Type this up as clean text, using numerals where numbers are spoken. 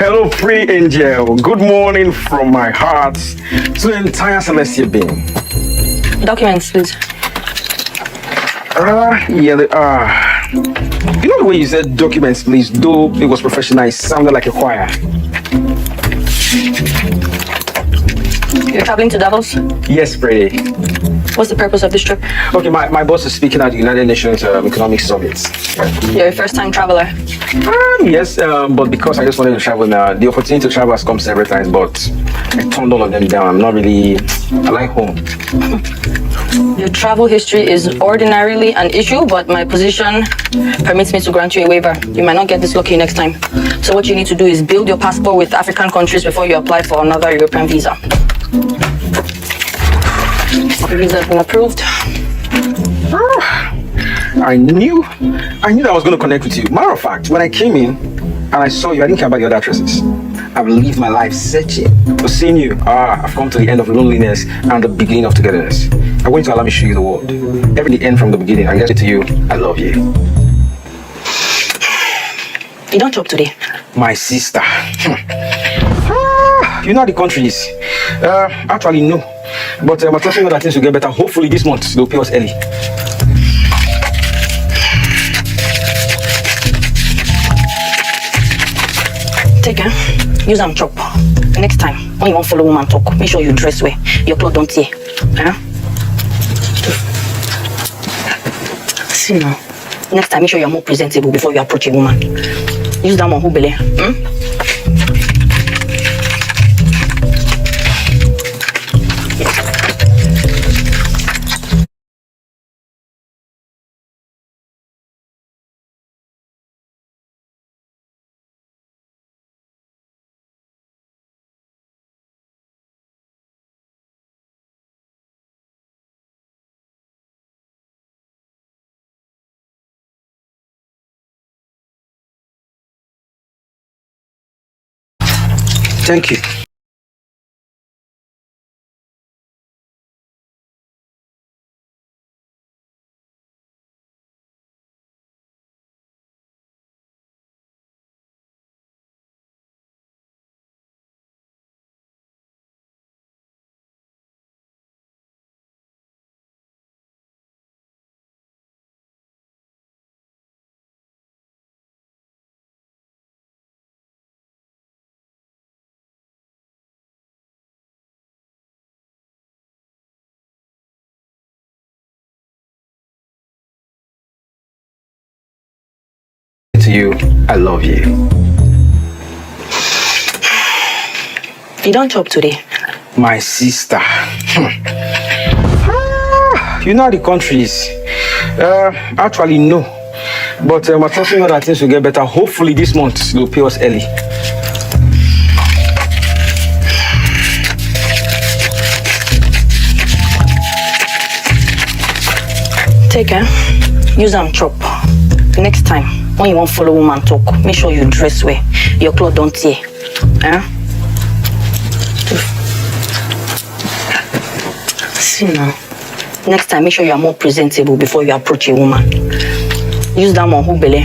Hello, free angel. Good morning from my heart to the entire celestial being. Documents, please. Yeah, they are. You know the way you said documents, please, though it was professional, it sounded like a choir. You're traveling to Davos? Yes, pretty. What's the purpose of this trip? Okay, my boss is speaking at the United Nations Economic Summit. You're a first-time traveler. Yes, but because I just wanted to travel now, the opportunity to travel has come several times, but I turned all of them down. I'm not really, I like home. Your travel history is ordinarily an issue, but my position permits me to grant you a waiver. You might not get this lucky next time. So what you need to do is build your passport with African countries before you apply for another European visa. The visa has been approved. I knew that I was going to connect with you. Matter of fact, when I came in and I saw you, I didn't care about the other addresses. I've lived my life searching for seeing you. I've come to the end of loneliness and the beginning of togetherness. I'm going to allow me to show you the world. Every end from the beginning. I get it to you. I love you. You don't talk today. My sister. You know how the country is. Actually, no. But I'm trusting that things will get better. Hopefully this month they'll pay us early. Take care. Use them chop. Next time, when you want follow woman talk, make sure you dress well. Your clothes don't tear. Huh? See now. Next time, make sure you're more presentable before you approach a woman. Use that one who belay. Thank you. To you, I love you. You don't talk today. My sister. You know how the country is. Actually, no. But I'm trusting that things will get better. Hopefully this month they'll pay us early. Take care. Use them chop. Next time, when you want follow woman talk, make sure you dress well. Your clothes don't tear. Huh? See now. Next time, make sure you are more presentable before you approach a woman. Use that one who belay.